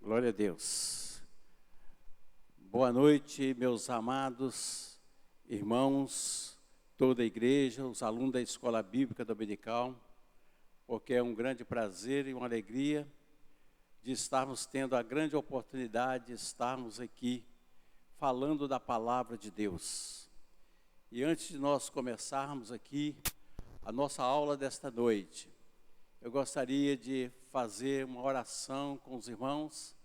Glória a Deus. Boa noite, meus amados irmãos, toda a igreja, os alunos da Escola Bíblica Dominical, porque é um grande prazer e uma alegria de estarmos tendo a grande oportunidade de estarmos aqui falando da Palavra de Deus. E antes de nós começarmos aqui a nossa aula desta noite, eu gostaria de fazer uma oração com os irmãos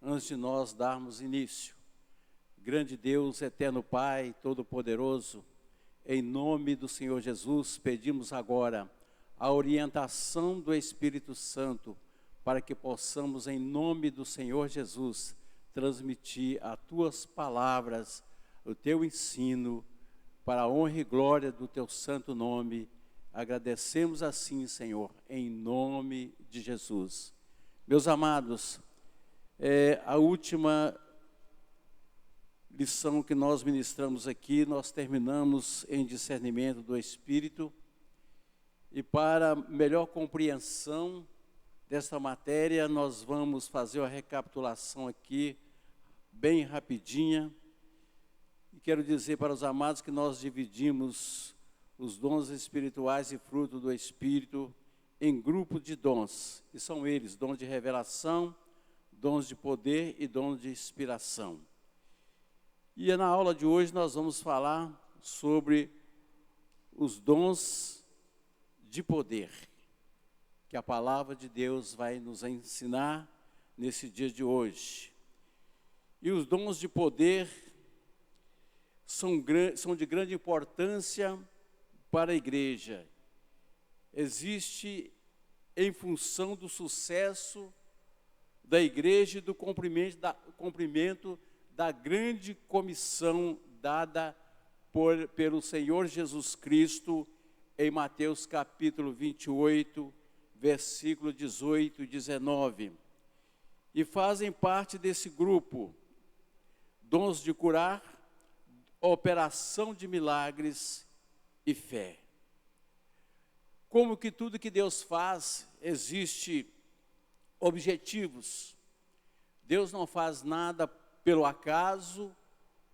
antes de nós darmos início. Grande Deus, eterno Pai, Todo-Poderoso, em nome do Senhor Jesus, pedimos agora a orientação do Espírito Santo para que possamos, em nome do Senhor Jesus, transmitir as Tuas palavras, o Teu ensino, para a honra e glória do Teu santo nome. Agradecemos assim, Senhor, em nome de Jesus. Meus amados, a última lição que nós ministramos aqui, nós terminamos em discernimento do Espírito. E para melhor compreensão desta matéria, nós vamos fazer uma recapitulação aqui, bem rapidinha. E quero dizer para os amados que nós dividimos os dons espirituais e fruto do Espírito em grupo de dons. E são eles, dons de revelação, dons de poder e dons de inspiração. E na aula de hoje nós vamos falar sobre os dons de poder, que a palavra de Deus vai nos ensinar nesse dia de hoje. E os dons de poder são de grande importância para a igreja. Existe em função do sucesso da igreja e do cumprimento da grande comissão dada pelo Senhor Jesus Cristo em Mateus capítulo 28, versículo 18 e 19. E fazem parte desse grupo dons de curar, operação de milagres e fé. Como que tudo que Deus faz, existe objetivos. Deus não faz nada pelo acaso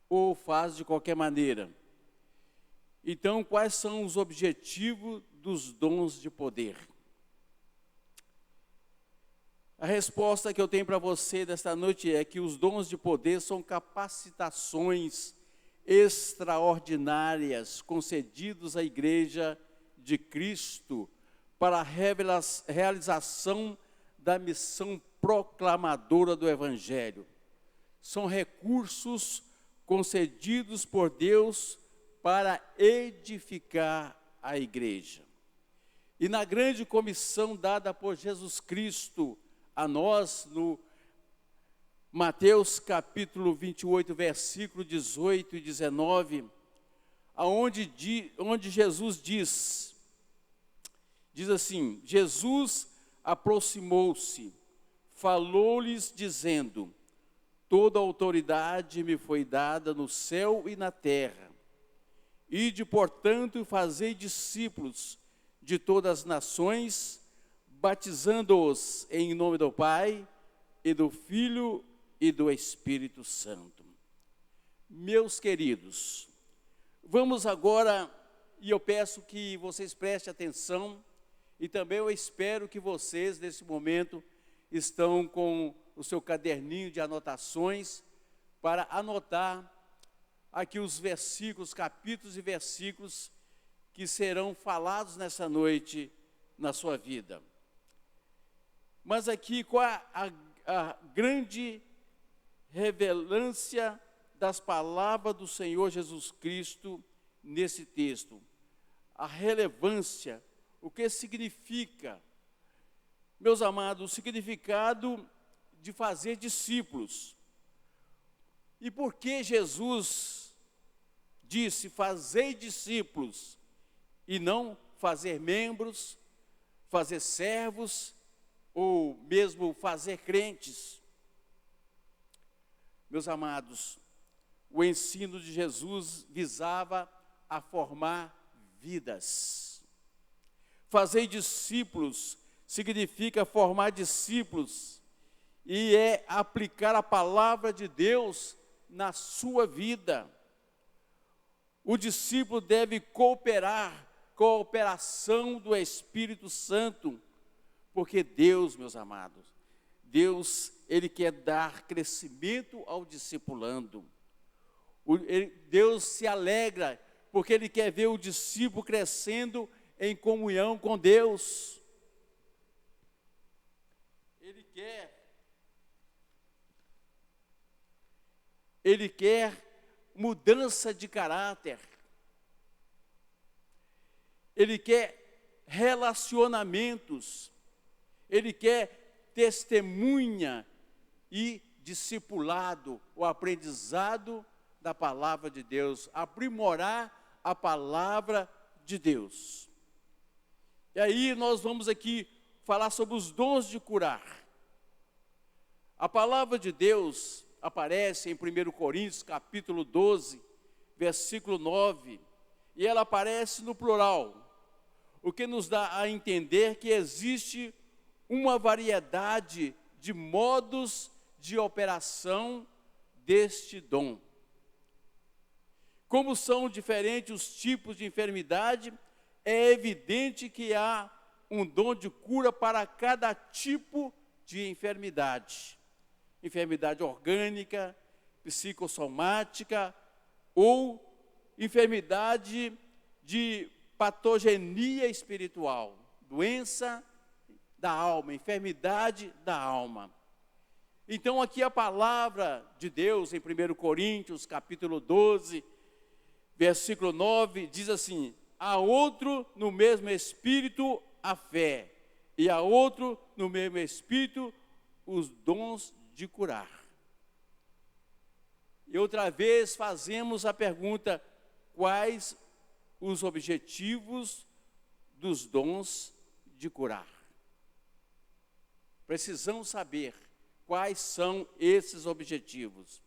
ou faz de qualquer maneira. Então, quais são os objetivos dos dons de poder? A resposta que eu tenho para você desta noite é que os dons de poder são capacitações extraordinárias concedidos à Igreja de Cristo para a realização da missão proclamadora do Evangelho. São recursos concedidos por Deus para edificar a Igreja. E na grande comissão dada por Jesus Cristo a nós, no Mateus capítulo 28, versículo 18 e 19, onde Jesus diz assim: Jesus aproximou-se, falou-lhes dizendo: toda autoridade me foi dada no céu e na terra. Ide, portanto, e fazei discípulos de todas as nações, batizando-os em nome do Pai, e do Filho e do Espírito Santo. Meus queridos, vamos agora, e eu peço que vocês prestem atenção, e também eu espero que vocês, nesse momento, estão com o seu caderninho de anotações, para anotar aqui os versículos, capítulos e versículos que serão falados nessa noite na sua vida. Mas aqui, qual a grande revelância das palavras do Senhor Jesus Cristo nesse texto? A relevância, o que significa? Meus amados, o significado de fazer discípulos. E por que Jesus disse: fazei discípulos, e não fazer membros, fazer servos, ou mesmo fazer crentes? Meus amados, o ensino de Jesus visava a formar vidas. Fazer discípulos significa formar discípulos e é aplicar a palavra de Deus na sua vida. O discípulo deve cooperar com a operação do Espírito Santo, porque Deus, meus amados, Deus, Ele quer dar crescimento ao discipulando. Deus se alegra, porque Ele quer ver o discípulo crescendo em comunhão com Deus. Ele quer mudança de caráter. Ele quer relacionamentos. Ele quer testemunha e discipulado, o aprendizado da palavra de Deus, aprimorar a palavra de Deus. E aí nós vamos aqui falar sobre os dons de curar. A palavra de Deus aparece em 1 Coríntios, capítulo 12, versículo 9, e ela aparece no plural, o que nos dá a entender que existe uma variedade de modos de operação deste dom. Como são diferentes os tipos de enfermidade, é evidente que há um dom de cura para cada tipo de enfermidade. Enfermidade orgânica, psicossomática ou enfermidade de patogenia espiritual, doença da alma, enfermidade da alma. Então aqui a palavra de Deus em 1 Coríntios, capítulo 12, versículo 9, diz assim: há outro no mesmo Espírito a fé, e há outro no mesmo Espírito os dons de curar. E outra vez fazemos a pergunta: quais os objetivos dos dons de curar? Precisamos saber quais são esses objetivos.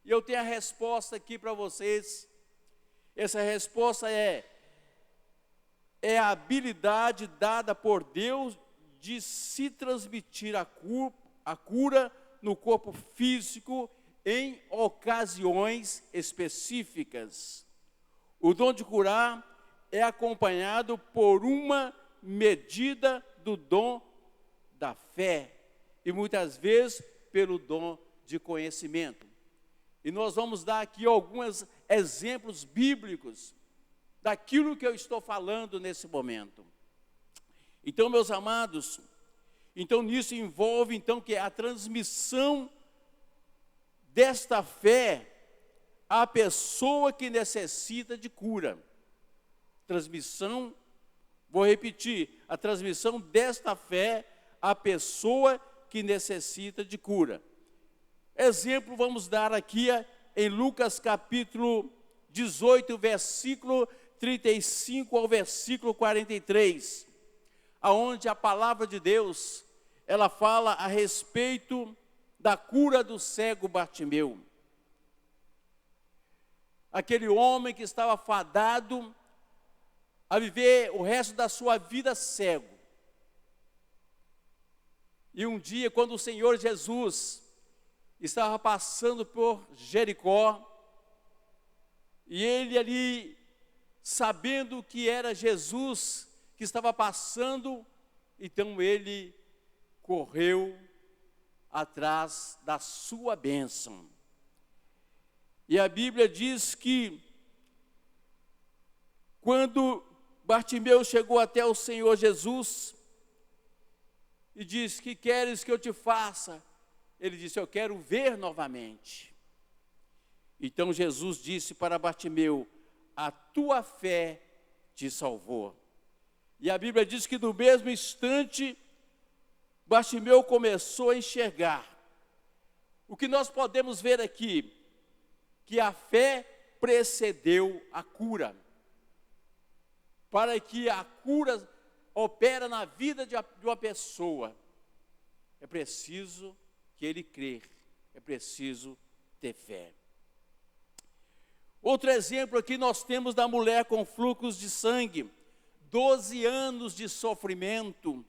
E eu tenho a resposta aqui para vocês. Essa resposta é a habilidade dada por Deus de se transmitir a cura no corpo físico em ocasiões específicas. O dom de curar é acompanhado por uma medida do dom da fé e muitas vezes pelo dom de conhecimento. E nós vamos dar aqui alguns exemplos bíblicos daquilo que eu estou falando nesse momento. Então, meus amados, então nisso envolve então que a transmissão desta fé à pessoa que necessita de cura. Transmissão, vou repetir, a transmissão desta fé à pessoa que necessita de cura. Exemplo vamos dar aqui em Lucas capítulo 18, versículo 35 ao versículo 43, aonde a palavra de Deus, ela fala a respeito da cura do cego Bartimeu. Aquele homem que estava fadado a viver o resto da sua vida cego. E um dia, quando o Senhor Jesus estava passando por Jericó, e ele ali, sabendo que era Jesus que estava passando, então ele correu atrás da sua bênção. E a Bíblia diz que quando Bartimeu chegou até o Senhor Jesus e disse: que queres que eu te faça? Ele disse: eu quero ver novamente. Então Jesus disse para Bartimeu: a tua fé te salvou. E a Bíblia diz que no mesmo instante Bartimeu começou a enxergar. O que nós podemos ver aqui, que a fé precedeu a cura. Para que a cura opere na vida de uma pessoa, é preciso que ele crer, é preciso ter fé. Outro exemplo aqui nós temos da mulher com fluxos de sangue, 12 anos de sofrimento,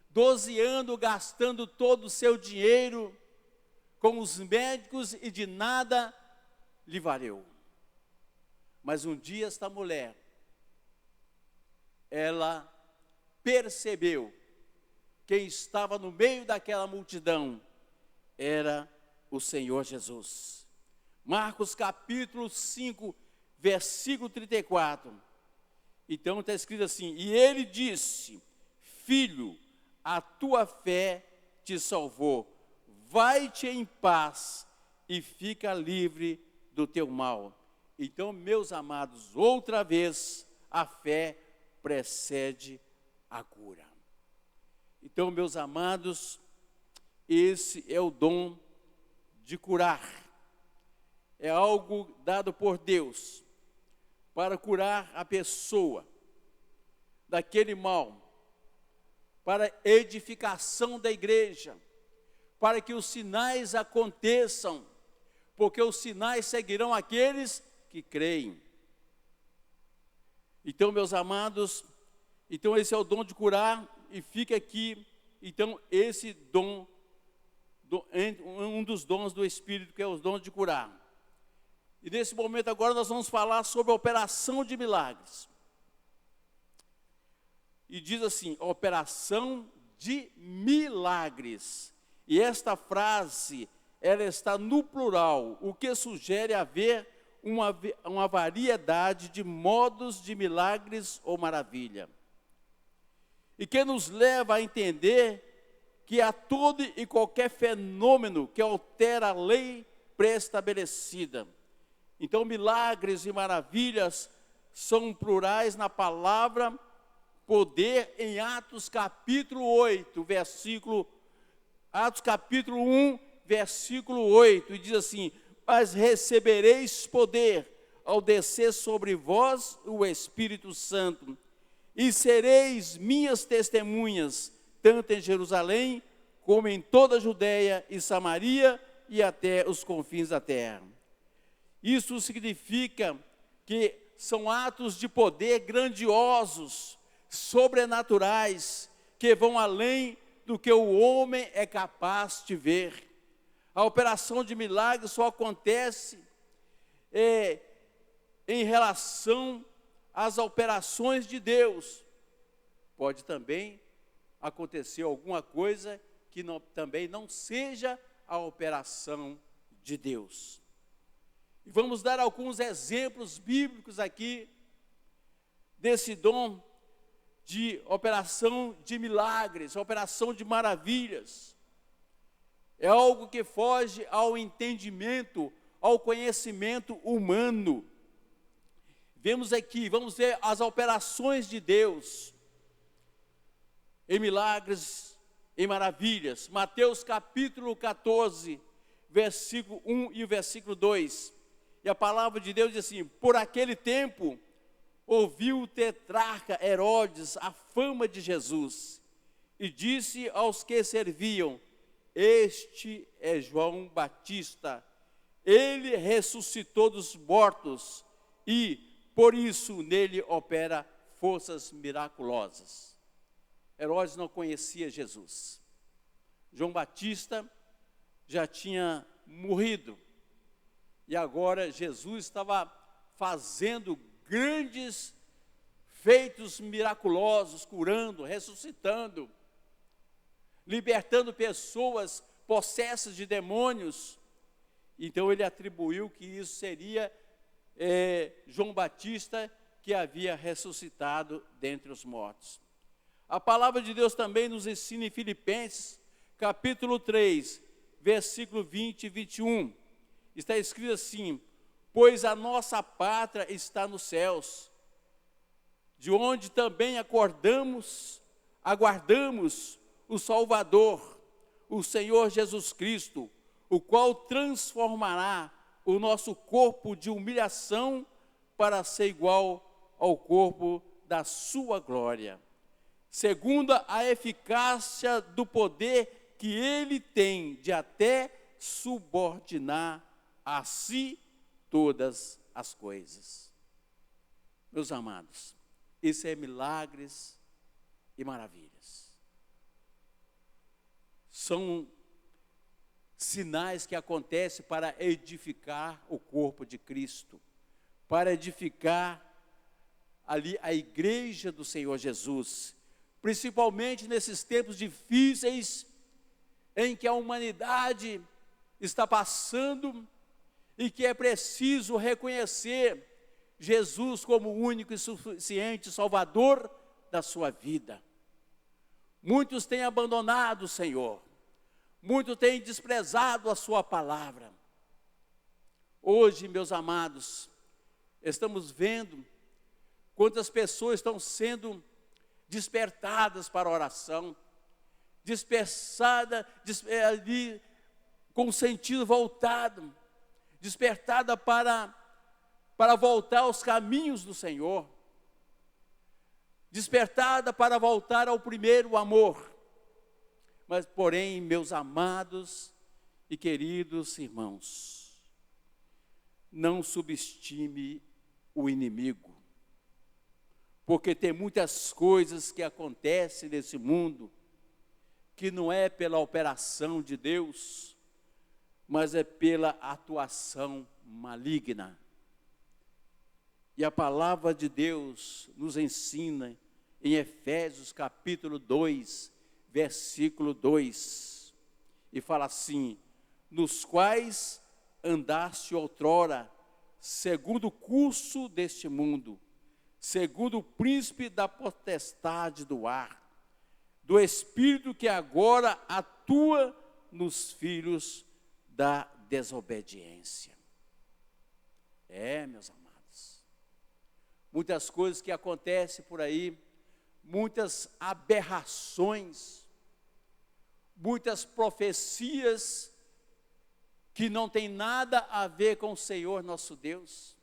12 anos gastando todo o seu dinheiro com os médicos e de nada lhe valeu. Mas um dia esta mulher, ela percebeu quem estava no meio daquela multidão era o Senhor Jesus. Marcos capítulo 5, versículo 34. Então está escrito assim: e ele disse: filho, a tua fé te salvou, vai-te em paz e fica livre do teu mal. Então, meus amados, outra vez a fé precede a cura. Então, meus amados, esse é o dom de curar. É algo dado por Deus para curar a pessoa daquele mal, para edificação da igreja, para que os sinais aconteçam, porque os sinais seguirão aqueles que creem. Então, meus amados, então esse é o dom de curar, e fica aqui, então, esse dom, um dos dons do Espírito, que é o dom de curar. E nesse momento agora nós vamos falar sobre a operação de milagres. E diz assim, operação de milagres. E esta frase, ela está no plural, o que sugere haver uma variedade de modos de milagres ou maravilha. E que nos leva a entender que há todo e qualquer fenômeno que altera a lei pré-estabelecida. Então, milagres e maravilhas são plurais na palavra poder em Atos capítulo 8, Atos capítulo 1, versículo 8, e diz assim: mas recebereis poder ao descer sobre vós o Espírito Santo, e sereis minhas testemunhas, tanto em Jerusalém, como em toda a Judeia e Samaria, e até os confins da terra. Isso significa que são atos de poder grandiosos, sobrenaturais, que vão além do que o homem é capaz de ver. A operação de milagres só acontece em relação às operações de Deus. Pode também acontecer alguma coisa que também não seja a operação de Deus. E vamos dar alguns exemplos bíblicos aqui desse dom de operação de milagres, operação de maravilhas. É algo que foge ao entendimento, ao conhecimento humano. Vemos aqui, vamos ver as operações de Deus em milagres, em maravilhas. Mateus capítulo 14, versículo 1 e o versículo 2. E a palavra de Deus diz assim: por aquele tempo, ouviu o tetrarca Herodes a fama de Jesus, e disse aos que serviam: este é João Batista, ele ressuscitou dos mortos, e por isso nele opera forças miraculosas. Herodes não conhecia Jesus. João Batista já tinha morrido, e agora Jesus estava fazendo grandes feitos miraculosos, curando, ressuscitando, libertando pessoas possessas de demônios. Então ele atribuiu que isso seria João Batista, que havia ressuscitado dentre os mortos. A palavra de Deus também nos ensina em Filipenses, capítulo 3, versículo 20 e 21. Está escrito assim: pois a nossa pátria está nos céus, de onde também aguardamos o Salvador, o Senhor Jesus Cristo, o qual transformará o nosso corpo de humilhação para ser igual ao corpo da sua glória, segundo a eficácia do poder que ele tem de até subordinar a si todas as coisas. Meus amados, isso é milagres e maravilhas. são sinais que acontecem para edificar o corpo de Cristo, para edificar ali a igreja do Senhor Jesus, principalmente nesses tempos difíceis em que a humanidade está passando e que é preciso reconhecer Jesus como o único e suficiente Salvador da sua vida. Muitos têm abandonado o Senhor, muitos têm desprezado a sua palavra. Hoje, meus amados, estamos vendo quantas pessoas estão sendo despertadas para a oração, ali com o sentido voltado, despertada para voltar aos caminhos do Senhor, despertada para voltar ao primeiro amor. Mas, porém, meus amados e queridos irmãos, não subestime o inimigo, porque tem muitas coisas que acontecem nesse mundo que não é pela operação de Deus, mas é pela atuação maligna. E a palavra de Deus nos ensina em Efésios capítulo 2, versículo 2, e fala assim: nos quais andaste outrora, segundo o curso deste mundo, segundo o príncipe da potestade do ar, do espírito que agora atua nos filhos da desobediência. Meus amados, muitas coisas que acontecem por aí, muitas aberrações, muitas profecias que não tem nada a ver com o Senhor nosso Deus.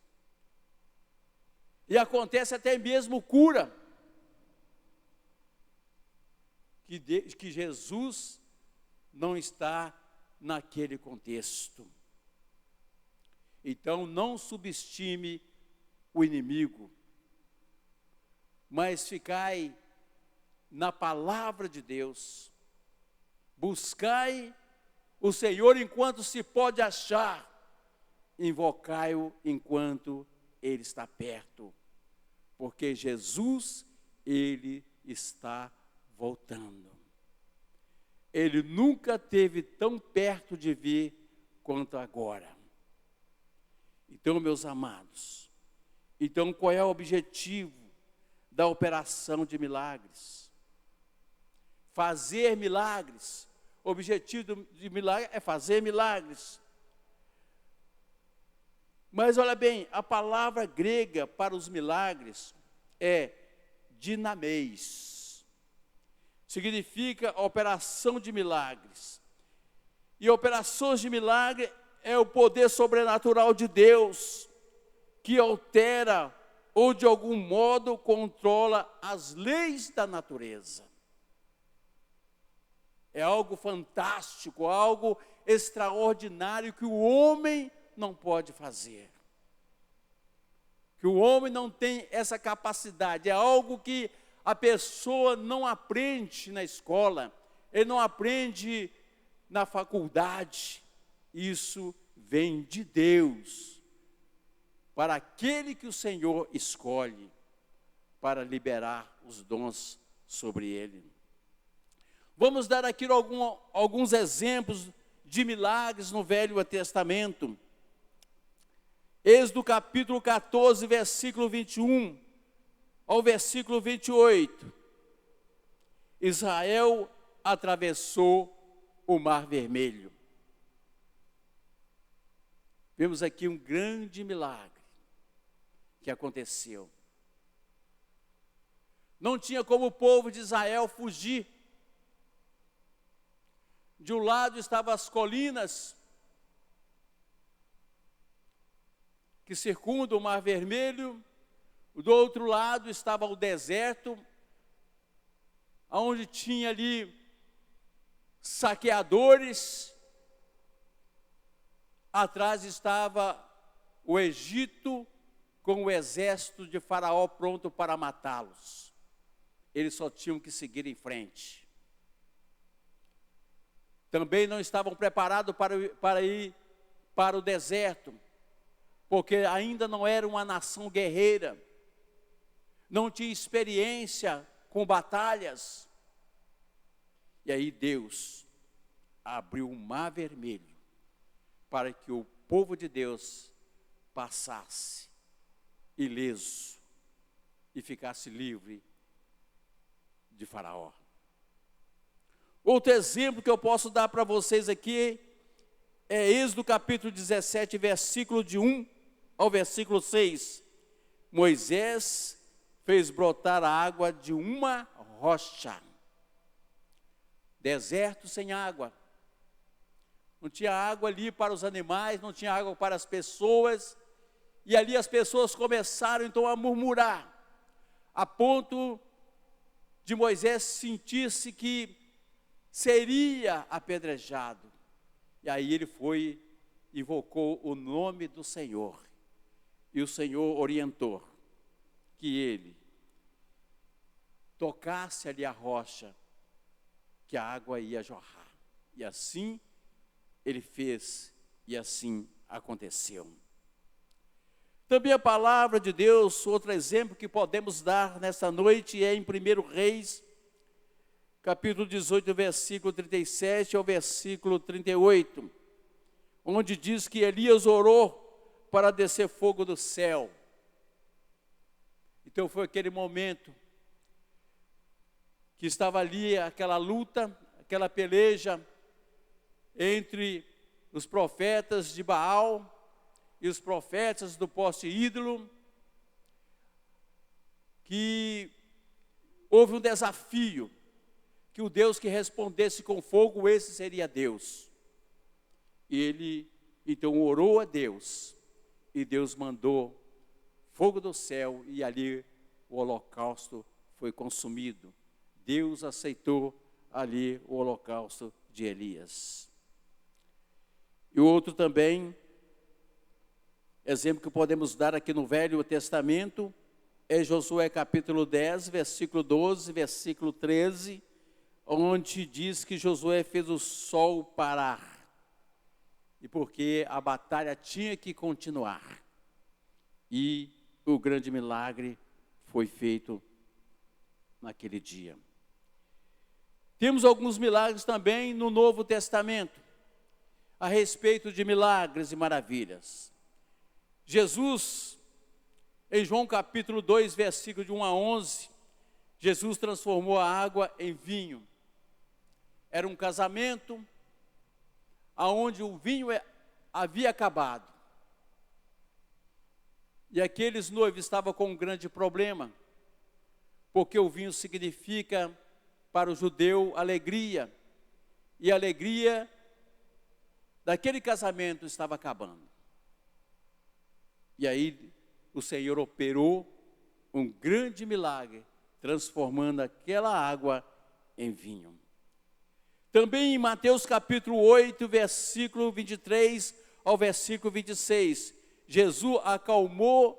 E acontece até mesmo cura, que Jesus não está naquele contexto. Então não subestime o inimigo, mas ficai na palavra de Deus, buscai o Senhor enquanto se pode achar, invocai-o enquanto Ele está perto, porque Jesus, Ele está voltando. Ele nunca esteve tão perto de vir quanto agora. Então, meus amados, qual é o objetivo da operação de milagres? Fazer milagres. O objetivo de milagre é fazer milagres. Mas olha bem, a palavra grega para os milagres é dinameis. Significa operação de milagres. E operações de milagre é o poder sobrenatural de Deus, que altera ou de algum modo controla as leis da natureza. É algo fantástico, algo extraordinário que o homem não pode fazer. Que o homem não tem essa capacidade. É algo que a pessoa não aprende na escola, ele não aprende na faculdade. Isso vem de Deus, para aquele que o Senhor escolhe, para liberar os dons sobre ele. Vamos dar aqui alguns exemplos de milagres no Velho Testamento. Êxodo capítulo 14, versículo 21 ao versículo 28. Israel atravessou o Mar Vermelho. Vemos aqui um grande milagre que aconteceu. Não tinha como o povo de Israel fugir. De um lado estavam as colinas que circundam o Mar Vermelho, do outro lado estava o deserto, onde tinha ali saqueadores, atrás estava o Egito com o exército de Faraó pronto para matá-los. Eles só tinham que seguir em frente. Também não estavam preparados para ir para o deserto, porque ainda não era uma nação guerreira, não tinha experiência com batalhas. E aí Deus abriu o mar vermelho para que o povo de Deus passasse ileso e ficasse livre de Faraó. Outro exemplo que eu posso dar para vocês aqui é Êxodo capítulo 17, versículo de 1 ao versículo 6. Moisés fez brotar a água de uma rocha. Deserto sem água. Não tinha água ali para os animais, não tinha água para as pessoas. E ali as pessoas começaram então a murmurar, a ponto de Moisés sentir-se que seria apedrejado. E aí ele foi, invocou o nome do Senhor. E o Senhor orientou que ele tocasse ali a rocha, que a água ia jorrar. E assim ele fez, e assim aconteceu. Também a palavra de Deus, outro exemplo que podemos dar nessa noite é em 1 Reis, capítulo 18, versículo 37 ao versículo 38, onde diz que Elias orou para descer fogo do céu. Então foi aquele momento que estava ali aquela luta, aquela peleja entre os profetas de Baal e os profetas do poste ídolo, que houve um desafio, que o Deus que respondesse com fogo, esse seria Deus. E ele então orou a Deus, e Deus mandou fogo do céu, e ali o holocausto foi consumido. Deus aceitou ali o holocausto de Elias. E o outro também, exemplo que podemos dar aqui no Velho Testamento, é Josué capítulo 10, versículo 12, versículo 13, onde diz que Josué fez o sol parar, e porque a batalha tinha que continuar, e o grande milagre foi feito naquele dia. Temos alguns milagres também no Novo Testamento, a respeito de milagres e maravilhas. Jesus, em João capítulo 2, versículo de 1 a 11, Jesus transformou a água em vinho. Era um casamento onde o vinho havia acabado. E aqueles noivos estavam com um grande problema, porque o vinho significa para o judeu alegria, e a alegria daquele casamento estava acabando. E aí o Senhor operou um grande milagre, transformando aquela água em vinho. Também em Mateus capítulo 8, versículo 23 ao versículo 26, Jesus acalmou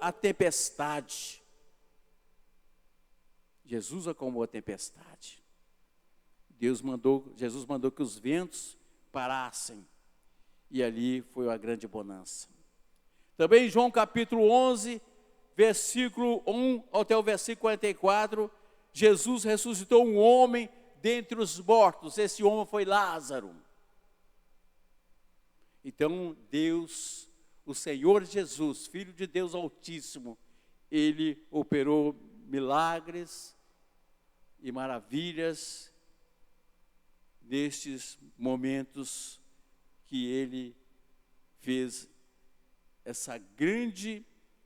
a tempestade. Jesus acalmou a tempestade. Jesus mandou que os ventos parassem, e ali foi a grande bonança. Também em João capítulo 11, versículo 1 até o versículo 44, Jesus ressuscitou um homem dentre os mortos. Esse homem foi Lázaro. Então Deus, o Senhor Jesus, Filho de Deus Altíssimo, ele operou milagres e maravilhas nestes momentos que ele fez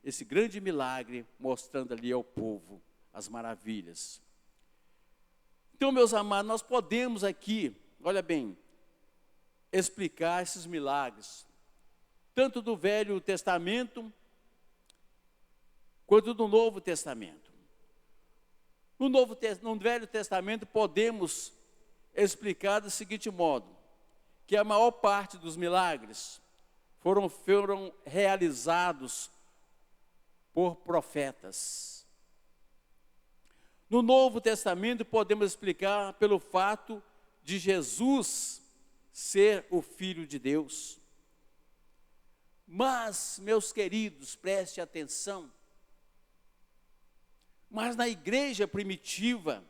esse grande milagre, mostrando ali ao povo as maravilhas. Então, meus amados, nós podemos aqui, olha bem, explicar esses milagres, tanto do Velho Testamento, quanto do Novo Testamento. No Velho Testamento podemos explicar do seguinte modo, que a maior parte dos milagres foram realizados por profetas. No Novo Testamento podemos explicar pelo fato de Jesus ser o Filho de Deus. Mas, meus queridos, preste atenção, mas na igreja primitiva,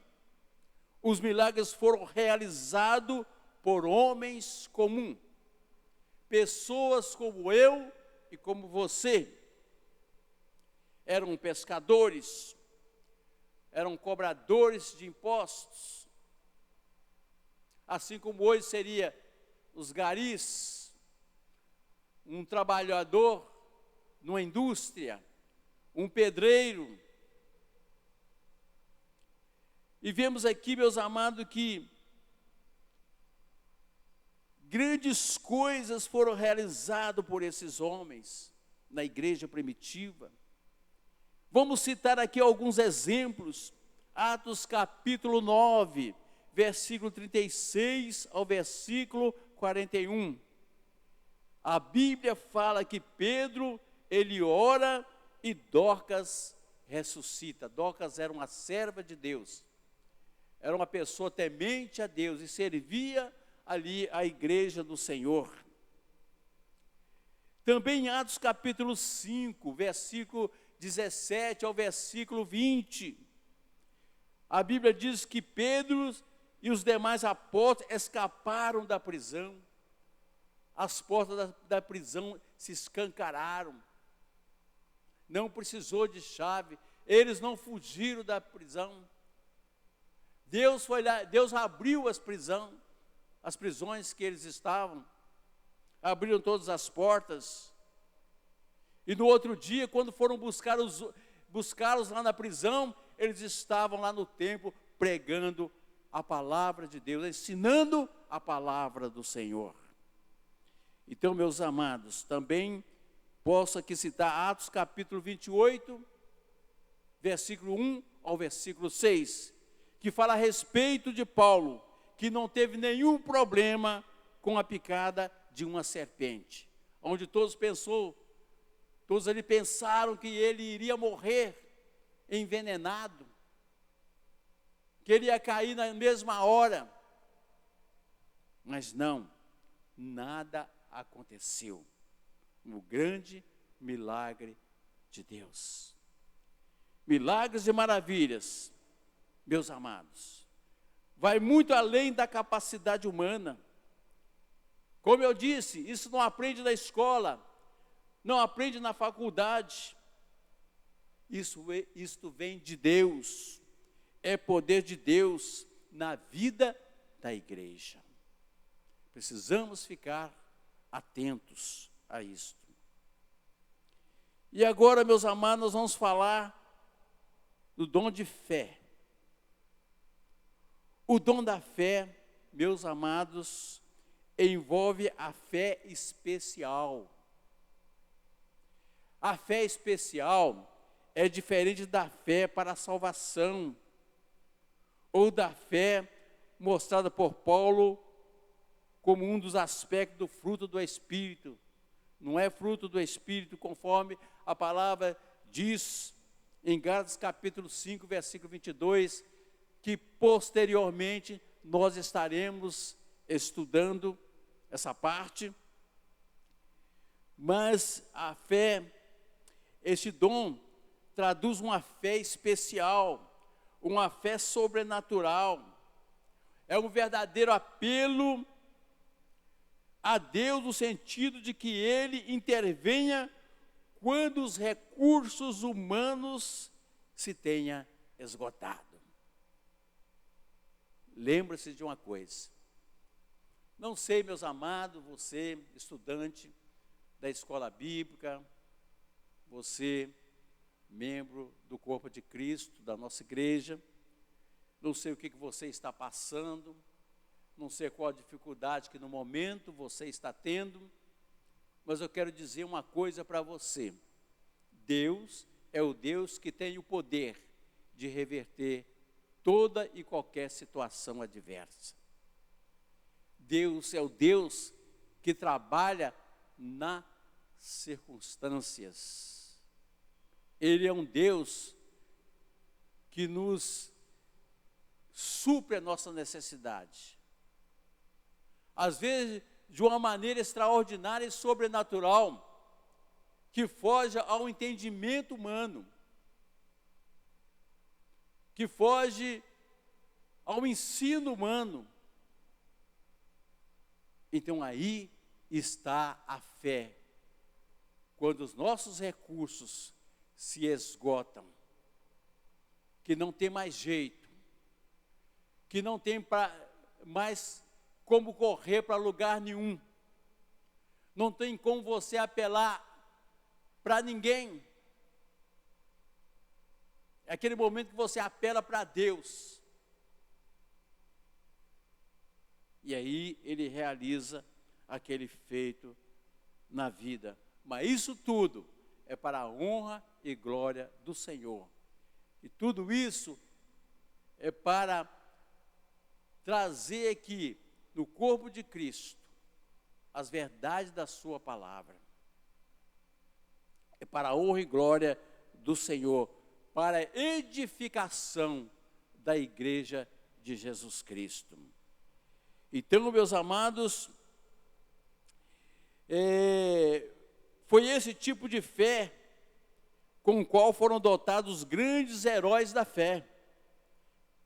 os milagres foram realizados por homens comuns, pessoas como eu e como você. Eram pescadores, eram cobradores de impostos, assim como hoje seria os garis, um trabalhador numa indústria, um pedreiro. E vemos aqui, meus amados, que grandes coisas foram realizadas por esses homens na igreja primitiva. Vamos citar aqui alguns exemplos. Atos capítulo 9, versículo 36 ao versículo 41. A Bíblia fala que Pedro, ele ora e Dorcas ressuscita. Dorcas era uma serva de Deus. Era uma pessoa temente a Deus e servia ali a igreja do Senhor. Também em Atos capítulo 5, versículo 17 ao versículo 20, a Bíblia diz que Pedro e os demais apóstolos escaparam da prisão. As portas da prisão se escancararam. Não precisou de chave, eles não fugiram da prisão. Deus foi lá, Deus abriu as prisões que eles estavam, abriram todas as portas. E no outro dia, quando foram buscá-los lá na prisão, eles estavam lá no templo pregando a palavra de Deus, ensinando a palavra do Senhor. Então, meus amados, também posso aqui citar Atos capítulo 28, versículo 1 ao versículo 6, que fala a respeito de Paulo, que não teve nenhum problema com a picada de uma serpente, onde todos ali pensaram que ele iria morrer envenenado, que ele ia cair na mesma hora, mas não, nada aconteceu. Um grande milagre de Deus. Milagres e maravilhas, meus amados, vai muito além da capacidade humana. Como eu disse, isso não aprende na escola, não aprende na faculdade. Isto vem de Deus, é poder de Deus na vida da igreja. Precisamos ficar atentos a isto. E agora, meus amados, nós vamos falar do dom de fé. O dom da fé, meus amados, envolve a fé especial. A fé especial é diferente da fé para a salvação, ou da fé mostrada por Paulo como um dos aspectos do fruto do Espírito. Não é fruto do Espírito, conforme a palavra diz em Gálatas capítulo 5, versículo 22, que posteriormente nós estaremos estudando essa parte. Mas a fé, este dom, traduz uma fé especial, uma fé sobrenatural. É um verdadeiro apelo a Deus, no sentido de que Ele intervenha quando os recursos humanos se tenha esgotado. Lembre-se de uma coisa, não sei, meus amados, você, estudante da escola bíblica, você, membro do corpo de Cristo, da nossa igreja, não sei o que você está passando, não sei qual a dificuldade que no momento você está tendo, mas eu quero dizer uma coisa para você: Deus é o Deus que tem o poder de reverter toda e qualquer situação adversa. Deus é o Deus que trabalha nas circunstâncias. Ele é um Deus que nos supre a nossa necessidade. às vezes de uma maneira extraordinária e sobrenatural, que foge ao entendimento humano, que foge ao ensino humano. Então aí está a fé, quando os nossos recursos se esgotam, que não tem mais jeito, que não tem mais como correr para lugar nenhum, não tem como você apelar para ninguém. É aquele momento que você apela para Deus. E aí ele realiza aquele feito na vida. Mas isso tudo é para a honra e glória do Senhor. E tudo isso é para trazer aqui no corpo de Cristo as verdades da sua palavra. É para a honra e glória do Senhor, para a edificação da igreja de Jesus Cristo. Então, meus amados, foi esse tipo de fé com o qual foram dotados os grandes heróis da fé,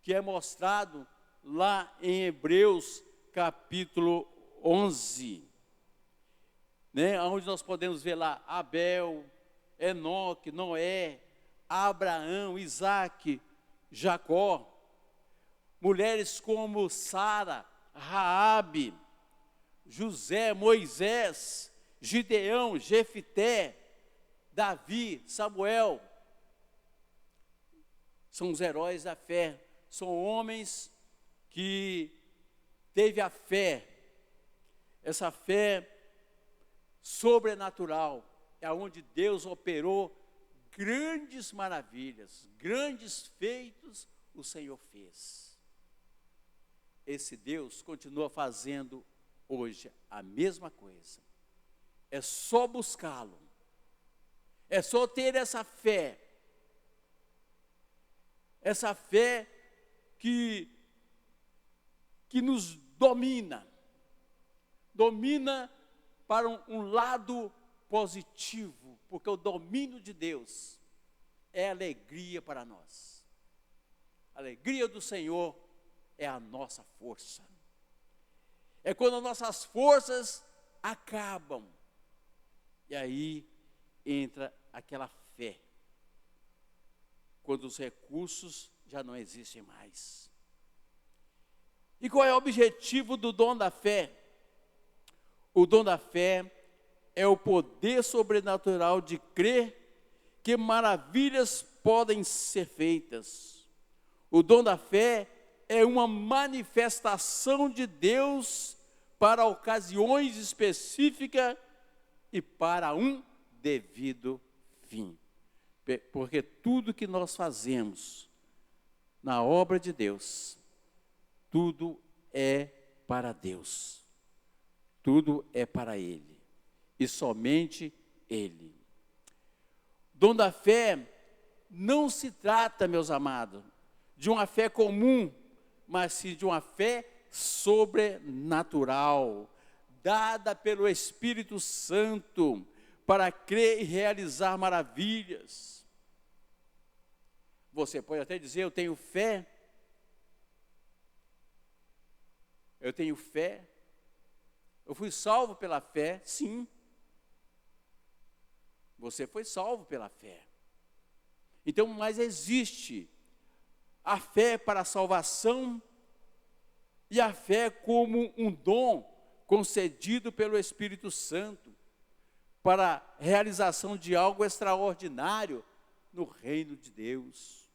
que é mostrado lá em Hebreus capítulo 11, né, onde nós podemos ver lá Abel, Enoque, Noé, Abraão, Isaque, Jacó, mulheres como Sara, Raabe, José, Moisés, Gideão, Jefité, Davi, Samuel. São os heróis da fé, são homens que teve a fé, essa fé sobrenatural, é onde Deus operou grandes maravilhas, grandes feitos o Senhor fez. Esse Deus continua fazendo hoje a mesma coisa. É só buscá-lo, é só ter essa fé que nos domina para um lado positivo, porque o domínio de Deus é alegria para nós. A alegria do Senhor é a nossa força. É quando nossas forças acabam, e aí entra aquela fé, quando os recursos já não existem mais. E qual é o objetivo do dom da fé? O dom da fé é o poder sobrenatural de crer que maravilhas podem ser feitas. O dom da fé é uma manifestação de Deus para ocasiões específicas e para um devido fim. Porque tudo que nós fazemos na obra de Deus, tudo é para Deus. Tudo é para Ele. E somente Ele. Dom da fé não se trata, meus amados, de uma fé comum, mas sim de uma fé sobrenatural, dada pelo Espírito Santo, para crer e realizar maravilhas. Você pode até dizer, eu tenho fé. Eu tenho fé. Eu fui salvo pela fé, sim. Você foi salvo pela fé. Então, mas existe a fé para a salvação e a fé como um dom concedido pelo Espírito Santo para a realização de algo extraordinário no reino de Deus.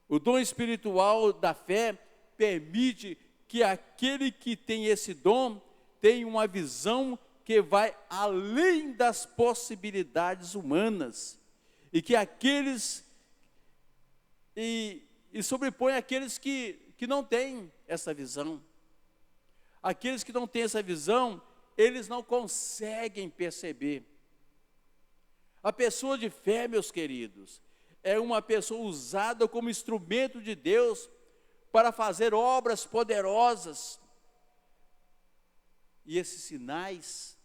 O dom espiritual da fé permite que aquele que tem esse dom tenha uma visão que vai além das possibilidades humanas e que aqueles e sobrepõe aqueles que não têm essa visão. Aqueles que não têm essa visão, eles não conseguem perceber. A pessoa de fé, meus queridos, é uma pessoa usada como instrumento de Deus para fazer obras poderosas, E esses sinais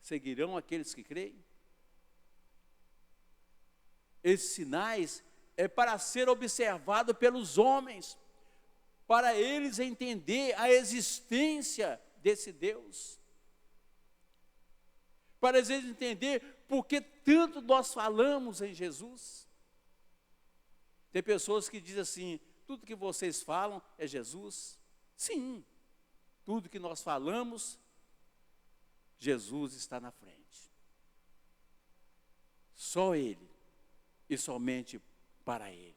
seguirão aqueles que creem? Esses sinais é para ser observado pelos homens, para eles entender a existência desse Deus, para eles entender por que tanto nós falamos em Jesus. Tem pessoas que dizem assim: tudo que vocês falam é Jesus. Sim, tudo que nós falamos, Jesus está na frente. Só Ele e somente para Ele.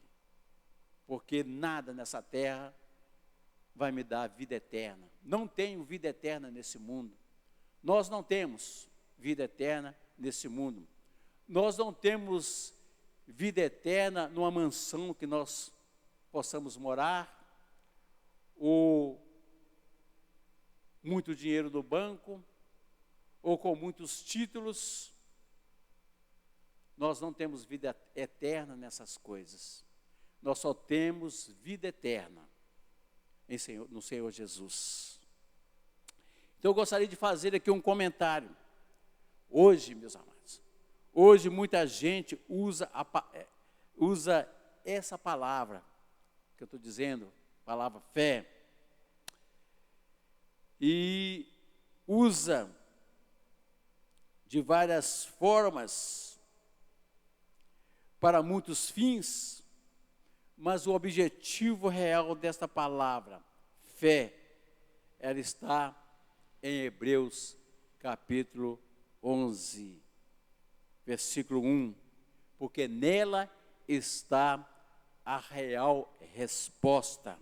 Porque nada nessa terra vai me dar vida eterna. Não tenho vida eterna nesse mundo. Nós não temos vida eterna nesse mundo. Nós não temos vida eterna numa mansão que nós possamos morar, ou muito dinheiro no banco, ou com muitos títulos. Nós não temos vida eterna nessas coisas. Nós só temos vida eterna no Senhor Jesus. Então eu gostaria de fazer aqui um comentário. Hoje, meus amados, hoje muita gente usa essa palavra que eu estou dizendo, palavra fé, e usa de várias formas para muitos fins, mas o objetivo real desta palavra, fé, ela está em Hebreus capítulo 11, versículo 1, porque nela está a real resposta.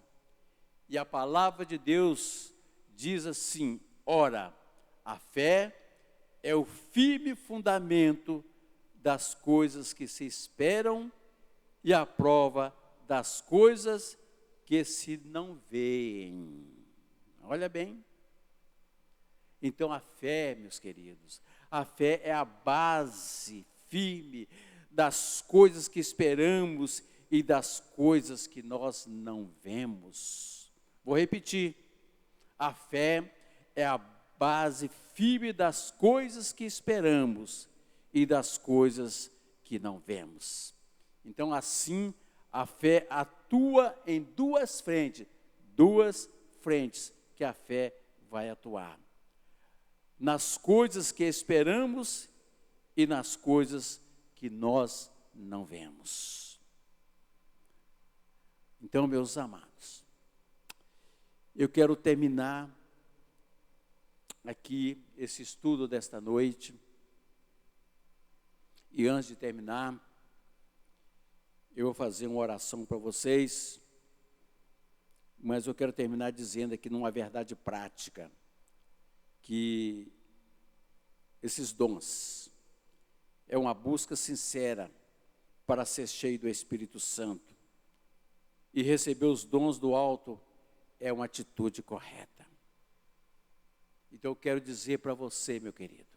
E a palavra de Deus diz assim: ora, a fé é o firme fundamento das coisas que se esperam e a prova das coisas que se não veem. Olha bem. Então a fé, meus queridos, a fé é a base firme das coisas que esperamos e das coisas que nós não vemos. Vou repetir. A fé é a base firme das coisas que esperamos e das coisas que não vemos. Então, assim, a fé atua em duas frentes que a fé vai atuar. Nas coisas que esperamos e nas coisas que nós não vemos. Então, meus amados, eu quero terminar aqui esse estudo desta noite. E antes de terminar, eu vou fazer uma oração para vocês, mas eu quero terminar dizendo aqui numa verdade prática, que esses dons é uma busca sincera para ser cheio do Espírito Santo, e receber os dons do alto é uma atitude correta. Então eu quero dizer para você, meu querido,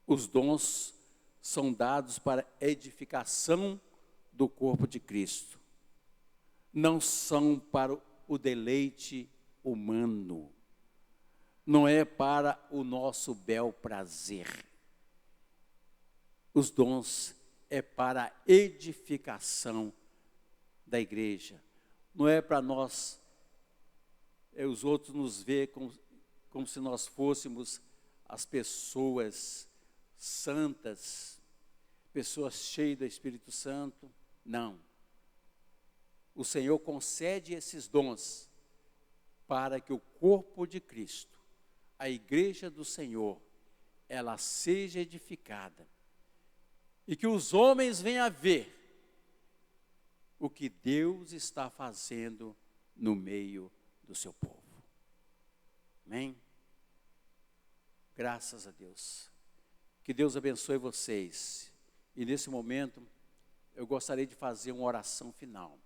os dons são dados para edificação do corpo de Cristo, não são para o deleite humano, não é para o nosso bel prazer. Os dons é para a edificação da igreja, não é para nós, os outros nos ver como se nós fôssemos as pessoas santas, pessoas cheias do Espírito Santo. Não. O Senhor concede esses dons para que o corpo de Cristo, a igreja do Senhor, ela seja edificada e que os homens venham a ver o que Deus está fazendo no meio do seu povo. Amém? Graças a Deus. Que Deus abençoe vocês. E nesse momento, eu gostaria de fazer uma oração final.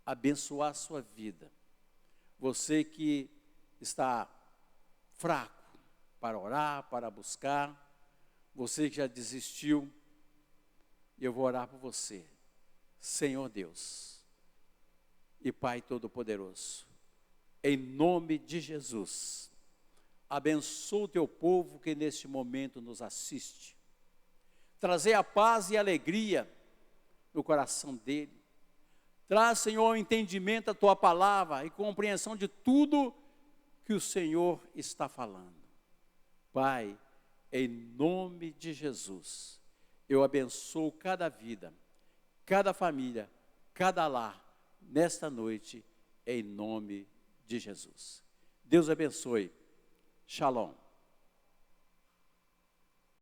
Abençoar a sua vida. Você que está fraco para orar, para buscar, você que já desistiu, eu vou orar por você. Senhor Deus e Pai Todo-Poderoso, em nome de Jesus, abençoa o teu povo que neste momento nos assiste. Trazer a paz e a alegria no coração dele. Traz, Senhor, o entendimento da tua palavra e compreensão de tudo que o Senhor está falando. Pai, em nome de Jesus, eu abençoo cada vida, cada família, cada lar, nesta noite, em nome de Jesus. Deus abençoe. Shalom.